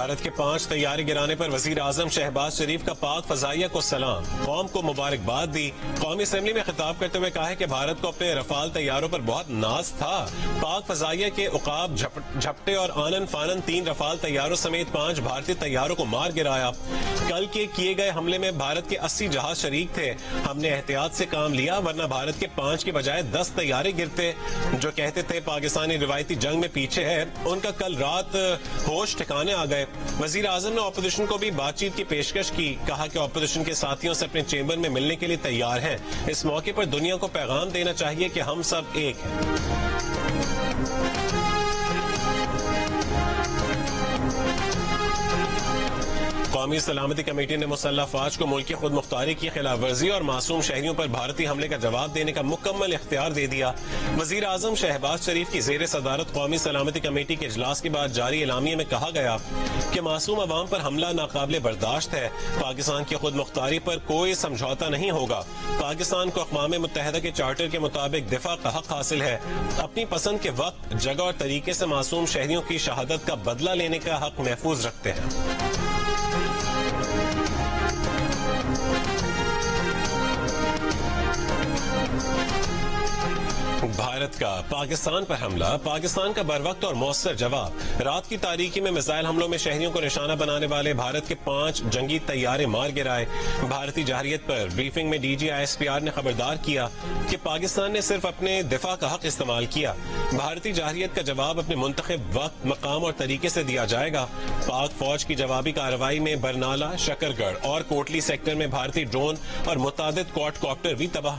भारत के 5 तैयारे गिराने पर वजीर आजम शहबाज शरीफ का पाक फजाइया को सलाम, कौम को मुबारकबाद दी। कौमी असेंबली में खिताब करते हुए कहा है कि भारत को अपने रफाल तैयारों पर बहुत नाज था। पाक फजाइया के उकाब, झपटे और आनन फानन 3 रफाल तैयारों समेत 5 भारतीय तैयारों को मार गिराया। कल के किए गए हमले में भारत के 80 जहाज शरीक थे। हमने एहतियात से काम लिया, वरना भारत के 5 की बजाय 10 तैयारे गिरते। जो कहते थे पाकिस्तानी रिवायती जंग में पीछे है, उनका कल रात होश ठिकाने आ गए। वजीर आजम ने ऑपोजिशन को भी बातचीत की पेशकश की। कहा कि ऑपोजिशन के साथियों से अपने चेंबर में मिलने के लिए तैयार हैं। इस मौके पर दुनिया को पैगाम देना चाहिए कि हम सब एक हैं। कौमी सलामती कमेटी ने मुसल्लह फौज को मुल्क की खुद मुख्तारी की खिलाफ वर्जी और मासूम शहरियों पर भारतीय हमले का जवाब देने का मुकम्मल इख्तियार दे दिया। वजीर आजम शहबाज शरीफ की जेर सदारत कौमी सलामती कमेटी के इजलास के बाद जारी एलामिया में कहा गया कि मासूम अवाम पर हमला नाकाबिले बर्दाश्त है। पाकिस्तान की खुद मुख्तारी पर कोई समझौता नहीं होगा। पाकिस्तान को अक़वाम मुत्तहिदा के चार्टर के मुताबिक दिफा का हक हासिल है। अपनी पसंद के वक्त, जगह और तरीके से मासूम शहरियों की शहादत का बदला लेने का हक महफूज रखते हैं। भारत का पाकिस्तान पर हमला, पाकिस्तान का बरवक्त और मौसर जवाब। रात की तारीकी में मिसाइल हमलों में शहरियों को निशाना बनाने वाले भारत के 5 जंगी तैयारे मार गिराए। भारतीय जहरियत पर ब्रीफिंग में DGISPR ने खबरदार किया कि पाकिस्तान ने सिर्फ अपने दिफा का हक इस्तेमाल किया। भारतीय जहरियत का जवाब अपने मुंतखब वक्त, मकाम और तरीके से दिया जाएगा। पाक फौज की जवाबी कार्रवाई में बरनाला, शकरगढ़ और कोटली सेक्टर में भारतीय ड्रोन और मुतादिद क्वाडकॉप्टर भी तबाह।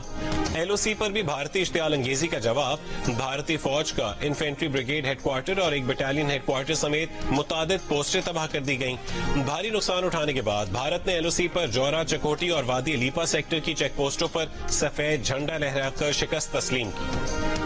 LOC पर भी भारतीय इश्तियाल अंगेजी का जवाब। भारतीय फौज का इन्फेंट्री ब्रिगेड हेडक्वार्टर और एक बटालियन हेडक्वार्टर समेत मुतादिद पोस्टें तबाह कर दी गईं। भारी नुकसान उठाने के बाद भारत ने LOC पर जौरा, चकोटी और वादी लीपा सेक्टर की चेक पोस्टों पर सफेद झंडा लहराकर शिकस्त तस्लीम की।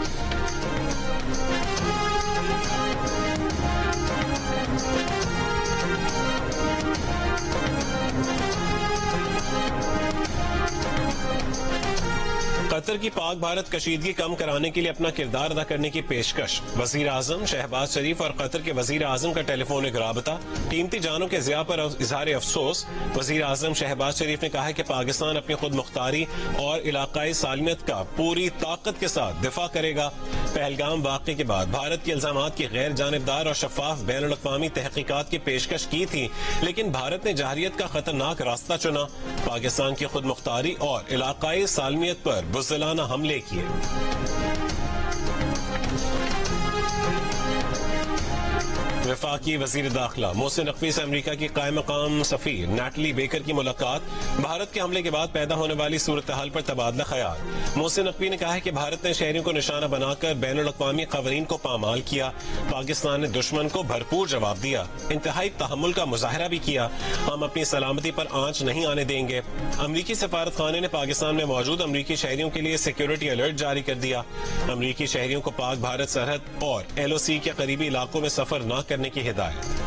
कतर की पाक भारत कशीदगी कम कराने के लिए अपना किरदार अदा करने की पेशकश। वजीर आजम शहबाज शरीफ और कतर के वजीर आजम का टेलीफोनिक राबता। कीमती जानों के ज़िया पर इजहार अफसोस। वजीर आजम शहबाज शरीफ ने कहा है कि पाकिस्तान अपनी खुद मुख्तारी और इलाकाई सालमियत का पूरी ताकत के साथ दिफा करेगा। पहलगाम वाक़े के बाद भारत के इल्जामात की गैर जानिबदार और शफाफ बैनुल अक़वामी तहकीकात की पेशकश की थी, लेकिन भारत ने जहरियत का खतरनाक रास्ता चुना। पाकिस्तान की खुद मुख्तारी और इलाकाई सालमियत पर बुज़दिलाना हमले किए। वफाकी वजीर दाखिला मोहसिन नकवी से अमरीका की कायम मकाम सफीर नैटली बेकर की मुलाकात। भारत के हमले के बाद पैदा होने वाली सूरत हाल पर तबादला ख्याल। मोहसिन नकवी ने कहा है कि भारत ने शहरियों को निशाना बनाकर बैनुल अक़वामी क़वानीन को पामाल किया। पाकिस्तान ने दुश्मन को भरपूर जवाब दिया, इंतहाई तहम्मुल का मुजाहरा भी किया। हम अपनी सलामती पर आंच नहीं आने देंगे। अमरीकी सफारत खाने ने पाकिस्तान में मौजूद अमरीकी शहरियों के लिए सिक्योरिटी अलर्ट जारी कर दिया। अमरीकी शहरियों को पाक भारत सरहद और LOC के करीबी इलाकों में सफर न करने की हिदायत।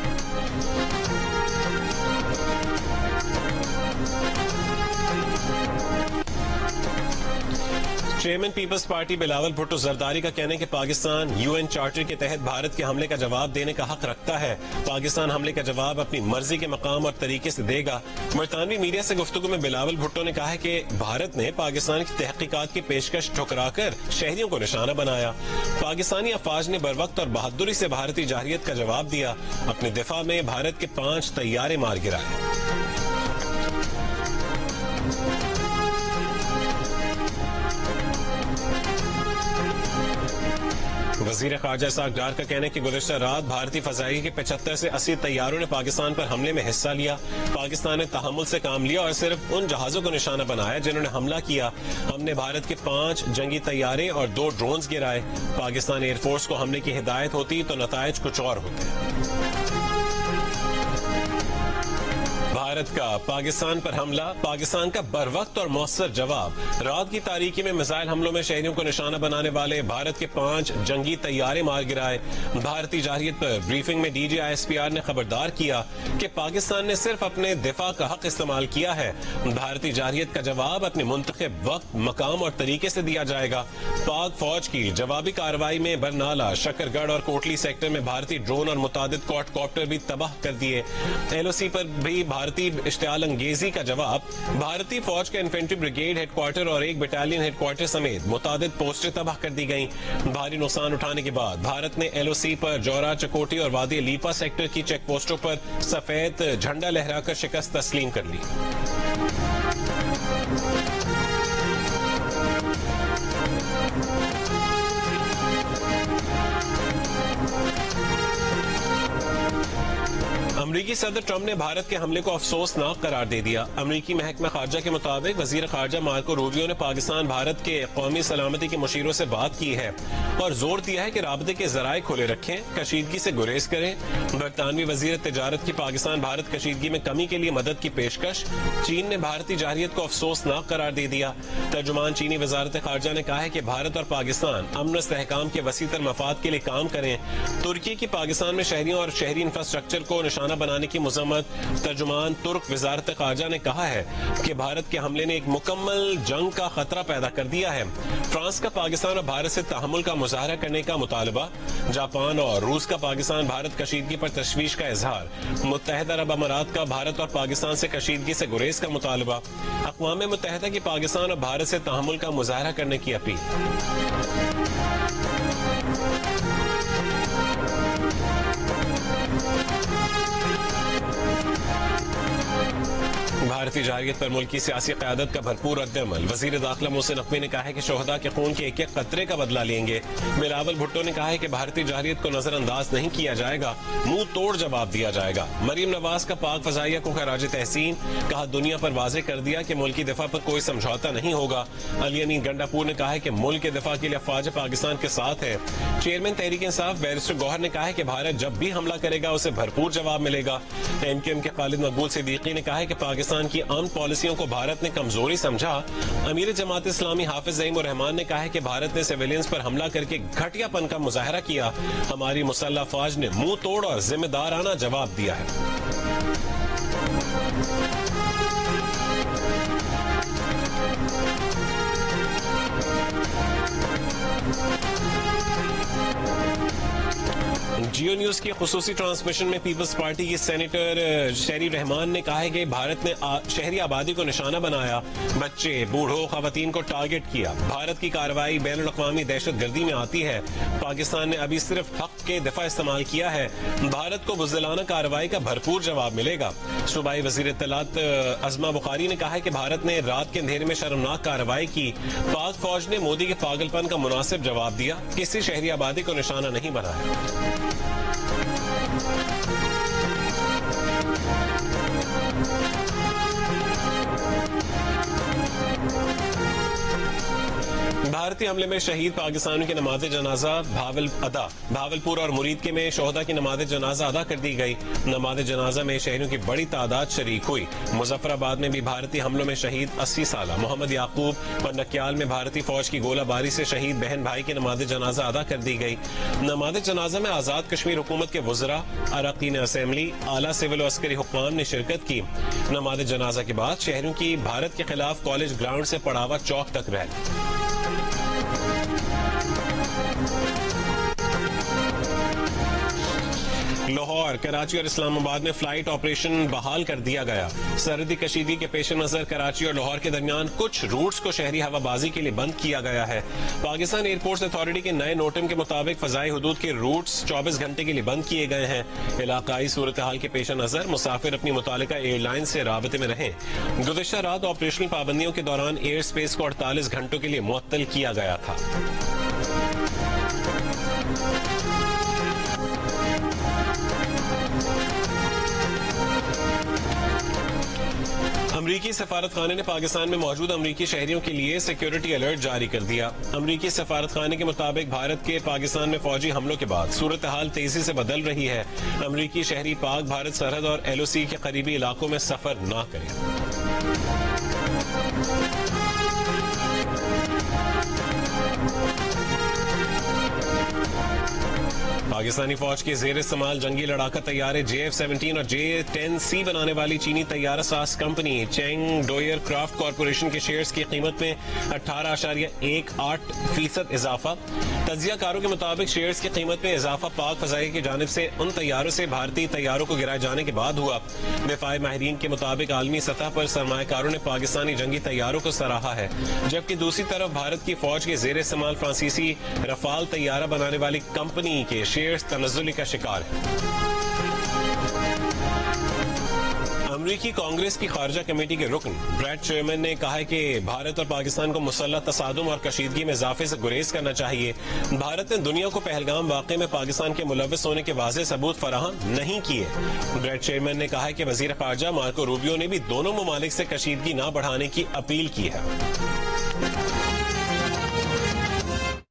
Chairman peoples party Bilawal Bhutto Zardari का कहना है कि पाकिस्तान UN चार्टर के तहत भारत के हमले का जवाब देने का हक रखता है। पाकिस्तान हमले का जवाब अपनी मर्जी के मकाम और तरीके से देगा। बरतानवी मीडिया से गुफ्तगू में बिलावल भुट्टो ने कहा है कि भारत ने पाकिस्तान की तहकीकात की पेशकश ठुकराकर शहरियों को निशाना बनाया। पाकिस्तानी अफवाज ने बरवक्त और बहादुरी से भारतीय जहरियत का जवाब दिया। अपने दिफा में भारत के 5 तैयारे मार गिराए। वजीर खारजा इसहाक डार का कहना है कि गुज़िश्ता रात भारतीय फजाई के 75 से 80 तैयारों ने पाकिस्तान पर हमले में हिस्सा लिया। पाकिस्तान ने तहम्मुल से काम लिया और सिर्फ उन जहाजों को निशाना बनाया जिन्होंने हमला किया। हमने भारत के 5 जंगी तैयारे और 2 ड्रोन्स गिराए। पाकिस्तान एयरफोर्स को हमले की हिदायत होती तो नतायज कुछ और होते। भारत का पाकिस्तान पर हमला, पाकिस्तान का बरवक्त और मौसर जवाब। रात की तारीकी में मिसाइल हमलों में शहरियों को निशाना बनाने वाले भारत के 5 जंगी तैयारे मार गिराए। भारतीय जारहियत पर ब्रीफिंग में DGISPR ने खबरदार किया कि पाकिस्तान ने सिर्फ अपने दिफा का हक इस्तेमाल किया है। भारतीय जारहियत का जवाब अपने मुंतखब वक्त, मकाम और तरीके से दिया जाएगा। पाक फौज की जवाबी कार्रवाई में बरनाला, शकरगढ़ और कोटली सेक्टर में भारतीय ड्रोन और मुतादिद क्वाडकॉप्टर भी तबाह कर दिए। LOC पर भी भारतीय इश्तियाल अंगेजी का जवाब। भारतीय फौज के इन्फेंट्री ब्रिगेड हेडक्वार्टर और एक बटालियन हेडक्वार्टर समेत मुतादिद पोस्टें तबाह कर दी गईं। भारी नुकसान उठाने के बाद भारत ने LOC पर जौरा, चकोटी और वादी लीपा सेक्टर की चेक पोस्टों पर सफेद झंडा लहराकर शिकस्त तस्लीम कर ली। अमरीकी सदर ट्रंप ने भारत के हमले को अफसोसनाक करार दे दिया। अमरीकी महकमा खारजा के मुताबिक वजीर खारजा मार्को रूबियो ने पाकिस्तान भारत के कौमी सलामती के मुशीरों से बात की है और जोर दिया है कि राबते के जराए खुले रखें, कशीदगी से गुरेज करें। बरतानवी वजीर तिजारत की पाकिस्तान भारत कशीदगी में कमी के लिए मदद की पेशकश। चीन ने भारतीय जारहियत को अफसोसनाक करार दे दिया। तर्जुमान चीनी वजारत खारजा ने कहा है कि भारत और पाकिस्तान अमन इस्तेहकाम के वसीतर मफाद के लिए काम करें। तुर्की की पाकिस्तान में शहरियों और शहरी इंफ्रास्ट्रक्चर को निशाना बनाने की मजम्मत। तर्जुमान तुर्क वजारत खारजा ने कहा है कि भारत के हमले ने एक मुकम्मल जंग का खतरा पैदा कर दिया है। फ्रांस का पाकिस्तान और भारत से तहमुल का मुजाहरा करने का मुतालबा। जापान और रूस का पाकिस्तान भारत कशीदगी पर तशवीश का इजहार। मुत्तहदा अरब अमारात का भारत और पाकिस्तान से कशीदगी से गुरेज का मुतालबा। अक़वाम मुत्तहदा की पाकिस्तान और भारत से तहमुल का मुजाहरा करने की अपील। भारतीय जारहियत पर मुल्क की सियासी क़यादत का भरपूर रद्द-ए-अमल। वज़ीर दाखिला मोहसिन नकवी ने कहा है कि शोहदा के खून के एक-एक कतरे का बदला लेंगे। बिलावल भुट्टो ने कहा है कि भारतीय जारहियत को नजरअंदाज नहीं किया जाएगा, मुंह तोड़ जवाब दिया जाएगा। मरीम नवाज का पाक फजाइया को खराज तहसीन, कहा दुनिया पर वाज़ेह कर दिया कि मुल्क की दिफा पर कोई समझौता नहीं होगा। अली अमीन गंडापुर ने कहा है कि मुल्क के दिफा के लिए अफवाज पाकिस्तान के साथ है। चेयरमैन तहरीक इंसाफ बैरिस्टर गौहर ने कहा है कि भारत जब भी हमला करेगा उसे भरपूर जवाब मिलेगा। MKM के खालिद मकबूल सिद्दीकी ने कहा है कि पाकिस्तान की आम पॉलिसियों को भारत ने कमजोरी समझा। अमीर जमात इस्लामी हाफिज ज़ईम उर रहमान ने कहा है कि भारत ने सिविलियंस पर हमला करके घटियापन का मुजाहरा किया। हमारी मुसल्लह फौज ने मुंह तोड़ और जिम्मेदाराना जवाब दिया है। जियो न्यूज की खुसूसी ट्रांसमिशन में पीपल्स पार्टी की सेनेटर शहरी रहमान ने कहा है कि भारत ने शहरी आबादी को निशाना बनाया, बच्चे, बूढ़ों, खवातीन को टारगेट किया। भारत की कार्रवाई बैनुल अक़वामी दहशतगर्दी में आती है। पाकिस्तान ने अभी सिर्फ हक के दफा इस्तेमाल किया है। भारत को बुज़दिलाना कार्रवाई का भरपूर जवाब मिलेगा। सूबाई वज़ीर इत्तलात अज़मा बुखारी ने कहा है कि भारत ने रात के अंधेरे में शर्मनाक कार्रवाई की। पाक फौज ने मोदी के पागलपन का मुनासिब जवाब दिया, किसी शहरी आबादी को निशाना नहीं बनाया। भारतीय हमले में शहीद पाकिस्तानियों की नमाज जनाजा भावलपुर और मुरीदके में शोहदा की नमाज जनाजा अदा कर दी गई। नमाज जनाजा में शहरियों की बड़ी तादाद शरीक हुई। मुजफ्फराबाद में भी भारतीय हमलों में शहीद 80 साला मोहम्मद याकूब और नक्याल में भारतीय फौज की गोलाबारी से शहीद बहन भाई की नमाज जनाजा अदा कर दी गई। नमाज जनाजा में आजाद कश्मीर हुकूमत के वज़रा, अरकान असेंबली, आला सिविल और अस्करी हुक्काम ने शिरकत की। नमाज जनाजा के बाद शहरियों की भारत के खिलाफ कॉलेज ग्राउंड से पड़ावा चौक तक रैली। लाहौर, कराची और इस्लामाबाद में फ्लाइट ऑपरेशन बहाल कर दिया गया। सरहदी कशीदगी के पेश नजर कराची और लाहौर के दरमियान कुछ रूट्स को शहरी हवाबाजी के लिए बंद किया गया है। पाकिस्तान एयरपोर्ट्स अथॉरिटी के नए नोटिम के मुताबिक फजाई हुदूद के रूट्स 24 घंटे के लिए बंद किए गए हैं। इलाकाई सूरत हाल के पेश नजर मुसाफिर अपनी मुतालिका एयरलाइन से राबते में रहें। गुज़िश्ता रात ऑपरेशनल पाबंदियों के दौरान एयर स्पेस को 48 घंटों के लिए मुअत्तल किया गया था। अमरीकी सफारतखाने ने पाकिस्तान में मौजूद अमरीकी शहरियों के लिए सिक्योरिटी अलर्ट जारी कर दिया। अमरीकी सफारतखाने के मुताबिक भारत के पाकिस्तान में फौजी हमलों के बाद सूरत हाल तेजी से बदल रही है। अमरीकी शहरी पाक भारत सरहद और LOC के करीबी इलाकों में सफर न करें। पाकिस्तानी फौज के जेर इस्तेमाल जंगी लड़ाका तैयारे JF-17 और J-10C बनाने वाली चीनी तैयारा साज company Cheng doer craft corporation के शेयर्स की कीमत में 18.18% इजाफा। तज्जियाकारों के मुताबिक शेयर्स की कीमत में इजाफा पाक फजाई की जानिब से उन तैयारों से भारतीय तैयारों को गिराए जाने के बाद हुआ। दिफाई माहिरीन के मुताबिक आलमी सतह पर सरमायाकारों ने पाकिस्तानी जंगी तैयारों को सराहा है, जबकि दूसरी तरफ भारत की फौज के जेर इस्तेमाल फ्रांसीसी रफाल तैयारा बनाने वाली कंपनी के शेयर्स तनज़्ज़ुल का शिकार है। अमरीकी कांग्रेस की खारजा कमेटी के रुकन ब्रैड चेयरमैन ने कहा है कि भारत और पाकिस्तान को मुसल्लह तसादुम और कशीदगी में इजाफे से गुरेज करना चाहिए। भारत ने दुनिया को पहलगाम वाक़े में पाकिस्तान के मुलव्वस होने के वाज़ेह सबूत फराहम नहीं किए। ब्रैड चेयरमैन ने कहा है कि वज़ीर ख़ारजा मार्को रूबियो ने भी दोनों ममालिक से कशीदगी न बढ़ाने की अपील की है।